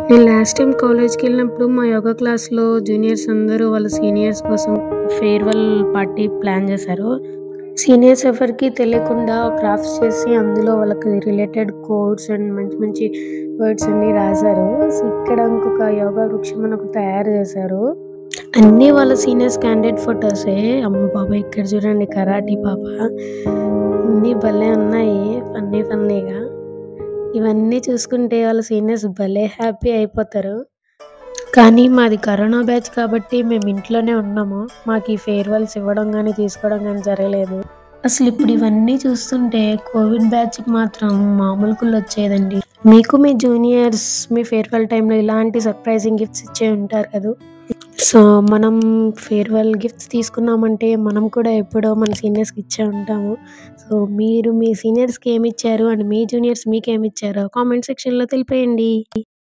నేను last time కాలేజ్‌కెళ్ళినప్పుడు మా యోగా క్లాస్‌లో జూనియర్స్ అందరూ వాళ్ళ సీనియర్స్ కోసం ఫేర్‌వెల్ పార్టీ ప్లాన్ చేశారు. సీనియర్స్ ఎవరికీ తెలియకుండా క్రాఫ్ట్స్ చేసి అందులో వాళ్ళకి రిలేటెడ్ కోట్స్ అండ్ మంచి మంచి వర్డ్స్ అన్నీ రాశారు. సో, ఇక్కడ ఇంకొక యోగా వృక్షం అని ఒకటి తయారు చేశారు. అన్నీ వాళ్ళ సీనియర్స్ క్యాండిడేట్ ఫోటోసే. అమ్మ బాబోయ్! ఇక్కడ చూడండి కరాటీ పాప. అన్నీ భలే ఉన్నాయి ఫన్నీగా. ఇవన్నీ చూసుకుంటే వాళ్ళ సీనియర్స్ భలే హ్యాపీ అయిపోతారు. కానీ మాది కరోనా బ్యాచ్ కాబట్టి మేము ఇంట్లోనే ఉన్నాము. మాకు ఈ ఫేర్‌వెల్స్ ఇవ్వడం గాని, తీసుకోవడం గాని జరగలేదు. అసలిప్పుడు ఇవన్నీ చూస్తుంటే కోవిడ్ బ్యాచ్‌కి మాత్రం మామూలు కుల్లొచ్చేదండి. మీకు మీ జూనియర్స్ మీ ఫేర్‌వెల్ టైమ్‌లో ఇలాంటి సర్ప్రైజింగ్ గిఫ్ట్స్ ఇచ్చే ఉంటారు కదూ! సో, మనం ఫేర్‌వెల్ గిఫ్ట్స్ తీసుకున్నామంటే మనం కూడా ఎప్పుడో మన సీనియర్స్‌కి ఇచ్చే ఉంటాము. సో, మీరు మీ సీనియర్స్‌కి ఏమిచ్చారు? అండ్ మీ జూనియర్స్ మీకేమిచ్చారో కామెంట్ సెక్షన్‌లో తెలిపేయండి.